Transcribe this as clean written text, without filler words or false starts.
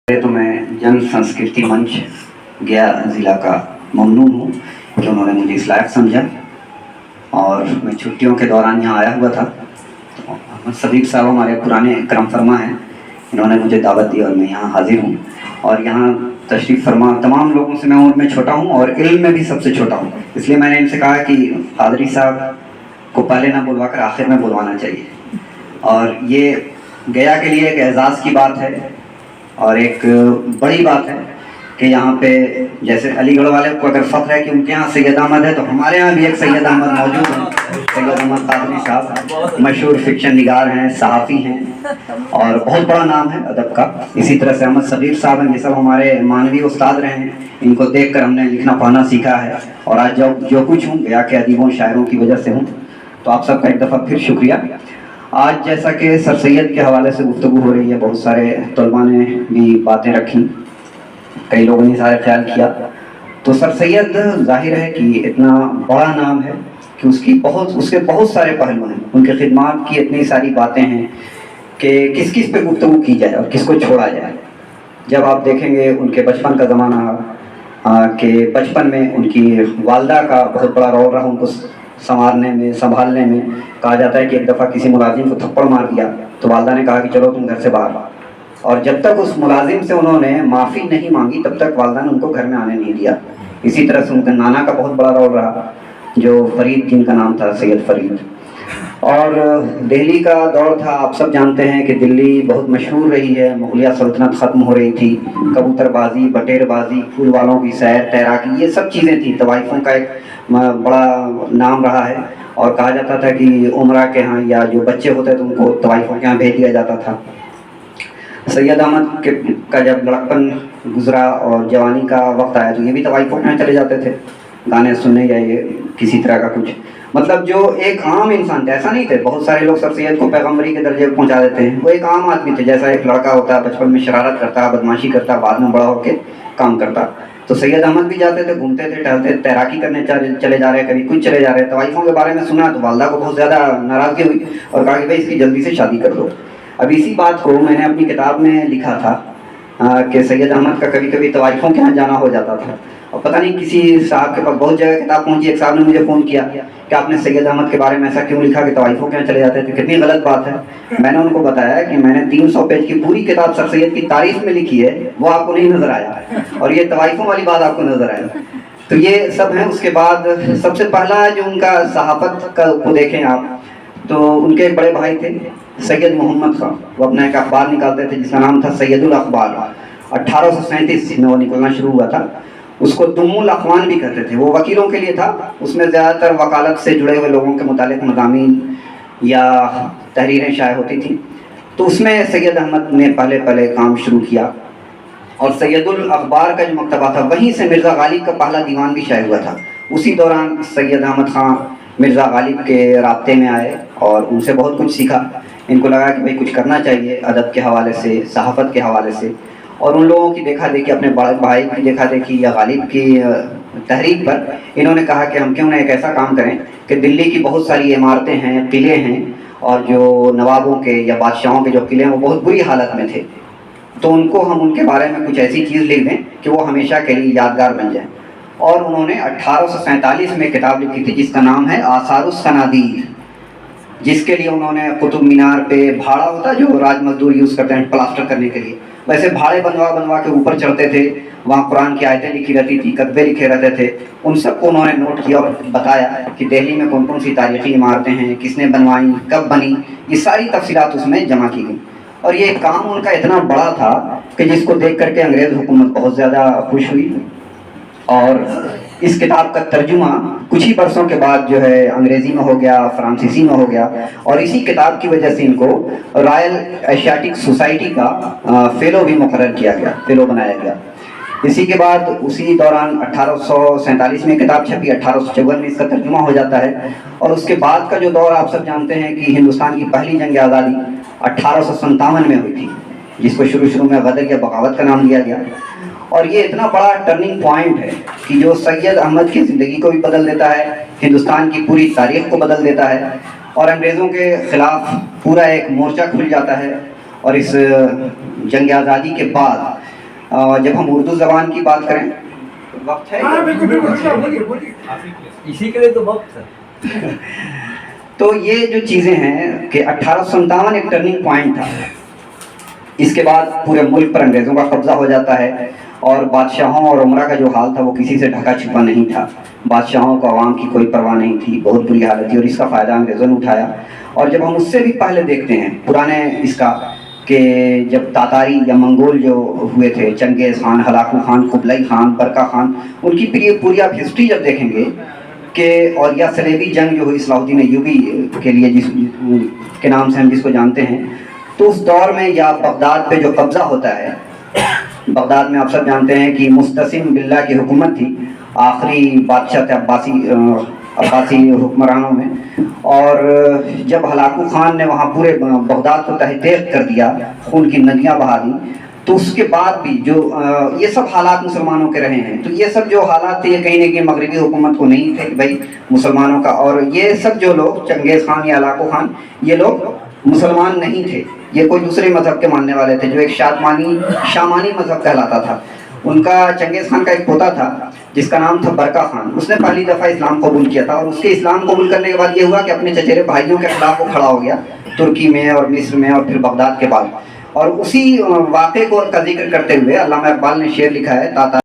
तो मैं जन संस्कृति मंच गया ज़िला का ममनून हूँ कि उन्होंने मुझे इस लायक समझा और मैं छुट्टियों के दौरान यहाँ आया हुआ था। तो अहमद सदीक साहब हमारे पुराने करम फरमा हैं, इन्होंने मुझे दावत दी और मैं यहाँ हाजिर हूँ। और यहाँ तशरीफ़ फरमा तमाम लोगों से मैं उम्र में छोटा हूँ और इल्म में भी सबसे छोटा हूँ, इसलिए मैंने इनसे कहा कि पादरी साहब को पहले ना बुलवा कर आखिर में बुलवाना चाहिए। और ये गया के लिए एक एजाज़ की बात है और एक बड़ी बात है कि यहाँ पे जैसे अलीगढ़ वाले को अगर फ़ख्र है कि उनके यहाँ सैयद अहमद है, तो हमारे यहाँ भी एक सैयद अहमद मौजूद हैं। सैयद अहमद कादरी साहब मशहूर फिक्शन निगार हैं, सहाफ़ी हैं और बहुत बड़ा नाम है अदब का। इसी तरह से अहमद सदीक साहब हैं, ये सब हमारे मानवी उस्ताद रहे हैं, इनको देख कर हमने लिखना पढ़ना सीखा है और आज जो कुछ हूँ गया के अदीबों शायरों की वजह से हूँ। तो आप सबका एक दफ़ा फिर शुक्रिया। आज जैसा कि सर सैयद के हवाले से गुफ्तगू हो रही है, बहुत सारे तलबा ने भी बातें रखी, कई लोगों ने सारे ख्याल किया। तो सर सैयद जाहिर है कि इतना बड़ा नाम है कि उसके बहुत सारे पहलू हैं, उनके खिदमात की इतनी सारी बातें हैं कि किस किस पे गुफ्तगू की जाए और किसको छोड़ा जाए। जब आप देखेंगे उनके बचपन का ज़माना कि बचपन में उनकी वालदा का बहुत बड़ा रोल रहा उनको संवारने में, संभालने में। कहा जाता है कि एक दफ़ा किसी मुलाजिम को थप्पड़ मार दिया तो वालदा ने कहा कि चलो तुम घर से बाहर, और जब तक उस मुलाजिम से उन्होंने माफ़ी नहीं मांगी तब तक वालदा ने उनको घर में आने नहीं दिया। इसी तरह से उनके नाना का बहुत बड़ा रोल रहा, जो फरीद, जिनका नाम था सैयद फरीद। और दिल्ली का दौर था, आप सब जानते हैं कि दिल्ली बहुत मशहूर रही है, मुगलिया सल्तनत ख़त्म हो रही थी, कबूतरबाजी, बटेरबाजी, फूल वालों की सैर, तैराकी, ये सब चीज़ें थी। तवाइफ़ों का एक बड़ा नाम रहा है और कहा जाता था कि उमरा के यहाँ या जो बच्चे होते थे उनको तवाइफ़ों के यहाँ भेज दिया जाता था। सैयद अहमद का जब लड़कपन गुजरा और जवानी का वक्त आया तो ये भी तवाइफ़ों के यहाँ चले जाते थे गाने सुनने या ये किसी तरह का कुछ, मतलब जो एक आम इंसान थे, ऐसा नहीं थे। बहुत सारे लोग सर सैयद को पैगम्बरी के दर्जे पर पहुँचा देते हैं। वो एक आम आदमी थे, जैसा एक लड़का होता है बचपन में शरारत करता, बदमाशी करता, बाद में बड़ा होकर काम करता। तो सैयद अहमद भी जाते थे, घूमते थे, टहलते, तैराकी करने चले जा रहे, कभी कुछ चले जा रहे। तवाइफ़ों के बारे में सुना तो वालदा को बहुत ज़्यादा नाराज़गी हुई और कहा कि भाई इसकी जल्दी से शादी कर दो। अब इसी बात को मैंने अपनी किताब में लिखा था कि सैयद अहमद का कभी कभी तवाइफ़ों के यहाँ जाना हो जाता था। और पता नहीं किसी साहब के पास बहुत जगह किताब पहुँची, एक साहब ने मुझे फ़ोन किया कि आपने सैयद अहमद के बारे में ऐसा क्यों लिखा कि तवाइफ़ों के यहाँ चले जाते थे, कितनी गलत बात है। मैंने उनको बताया कि मैंने 300 पेज की पूरी किताब सर सैयद की तारीफ़ में लिखी है, वो आपको नहीं नज़र आया और ये तवाइफ़ों वाली बात आपको नज़र आया। तो ये सब है। उसके बाद सबसे पहला जो उनका सहाफ़त का को देखें आप तो उनके एक बड़े भाई थे सैयद मोहम्मद खान, वो अपना एक अखबार निकालते थे जिसका नाम था सैयदुल अखबार। 1837 में वो निकलना शुरू हुआ था। उसको दुम्मुल अखवान भी कहते थे। वो वकीलों के लिए था, उसमें ज़्यादातर वकालत से जुड़े हुए लोगों के मुतालिक मज़ामीन या तहरीरें शाये होती थी। तो उसमें सैयद अहमद ने पहले काम शुरू किया और सैयदुल अखबार का जो मकतबा था वहीं से मिर्ज़ा गालिब का पहला दीवान भी शाये हुआ था। उसी दौरान सैयद अहमद ख़ान मिर्ज़ा गालिब के राब्ते में आए और उनसे बहुत कुछ सीखा। इनको लगा कि भाई कुछ करना चाहिए अदब के हवाले से, सहाफ़त के हवाले से, और उन लोगों की देखा देखी, अपने बड़े भाई की देखा देखी या गालिब की तहरीक पर इन्होंने कहा कि हम क्यों ना एक ऐसा काम करें कि दिल्ली की बहुत सारी इमारतें हैं, किले हैं, और जो नवाबों के या बादशाहों के जो किले हैं वो बहुत बुरी हालत में थे, तो उनको हम उनके बारे में कुछ ऐसी चीज़ लिख दें कि वो हमेशा के लिए यादगार बन जाए। और उन्होंने 1847 में किताब लिखी थी जिसका नाम है आसारुस सनादीर, जिसके लिए उन्होंने कुतुब मीनार पे भाड़ा होता है जो राज मजदूर यूज़ करते हैं प्लास्टर करने के लिए, वैसे भाड़े बनवा के ऊपर चढ़ते थे। वहाँ कुरान की आयतें लिखी रहती थी, कतबे लिखे रहते थे। उन सबको उन्होंने नोट किया और बताया कि दिल्ली में कौन कौन सी तारीख़ी इमारतें हैं, किसने बनवाई, कब बनी, ये सारी तफसीलात उसमें जमा की गई। और ये काम उनका इतना बड़ा था कि जिसको देख करके अंग्रेज़ हुकूमत बहुत ज़्यादा खुश हुई और इस किताब का तर्जुमा कुछ ही बरसों के बाद जो है अंग्रेज़ी में हो गया, फ्रांसीसी में हो गया, और इसी किताब की वजह से इनको रॉयल एशियाटिक सोसाइटी का फ़ेलो भी मुकर्रर किया गया, फ़ेलो बनाया गया। इसी के बाद उसी दौरान 1847 में किताब छपी, 1854 में इसका तर्जुमा हो जाता है। और उसके बाद का जो दौर आप सब जानते हैं कि हिंदुस्तान की पहली जंग आज़ादी 1857 में हुई थी, जिसको शुरू में गदर या बगावत का नाम दिया गया। और ये इतना बड़ा टर्निंग पॉइंट है कि जो सैयद अहमद की ज़िंदगी को भी बदल देता है, हिंदुस्तान की पूरी तारीख़ को बदल देता है, और अंग्रेज़ों के ख़िलाफ़ पूरा एक मोर्चा खुल जाता है। और इस जंग आज़ादी के बाद جب ہم اردو زبان کی بات کریں تو وقت ہے اسی کے لیے تو وقت ہے. تو یہ جو چیزیں ہیں کہ 1857 ایک ٹرننگ پوائنٹ تھا. اس کے بعد پورے ملک پر انگریزوں کا قبضہ ہو جاتا ہے اور بادشاہوں اور عمرہ کا جو حال تھا وہ کسی سے ڈھکا چھپا نہیں تھا. بادشاہوں کو عوام کی کوئی پرواہ نہیں تھی, بہت بری حالت تھی, اور اس کا فائدہ انگریزوں نے اٹھایا. اور جب ہم اس سے بھی پہلے دیکھتے ہیں پرانے اس کا کہ جب تاتاری یا منگول جو ہوئے تھے, چنگیز خان, ہلاکو خان, قبلئی خان, برکا خان, ان کی پوری آپ ہسٹری جب دیکھیں گے کہ, اور یا صلیبی جنگ جو ہوئی صلاح الدین ایوبی کے لیے جس کے نام سے ہم جس کو جانتے ہیں, تو اس دور میں یا بغداد پہ جو قبضہ ہوتا ہے, بغداد میں آپ سب جانتے ہیں کہ مستسم باللہ کی حکومت تھی, آخری بادشاہ تھے عباسی حکمرانوں میں. اور جب ہلاکو خان نے وہاں پورے بغداد کو تہہ کر دیا, خون کی ندیاں بہا دیں, تو اس کے بعد بھی جو یہ سب حالات مسلمانوں کے رہے ہیں. تو یہ سب جو حالات تھے یہ کہیں نہ کہیں مغربی حکومت کو نہیں تھے کہ بھائی مسلمانوں کا, اور یہ سب جو لوگ چنگیز خان یا ہلاکو خان یہ لوگ مسلمان نہیں تھے, یہ کوئی دوسرے مذہب کے ماننے والے تھے جو ایک شامانی مذہب کہلاتا تھا. ان کا چنگیز خان کا ایک پوتا تھا جس کا نام تھا برکا خان, اس نے پہلی دفعہ اسلام قبول کیا تھا, اور اس کے اسلام قبول کرنے کے بعد یہ ہوا کہ اپنے چچیرے بھائیوں کے خلاف وہ کھڑا ہو گیا ترکی میں اور مصر میں اور پھر بغداد کے بعد. اور اسی واقعے کا ذکر کرتے ہوئے علامہ اقبال نے شعر لکھا ہے,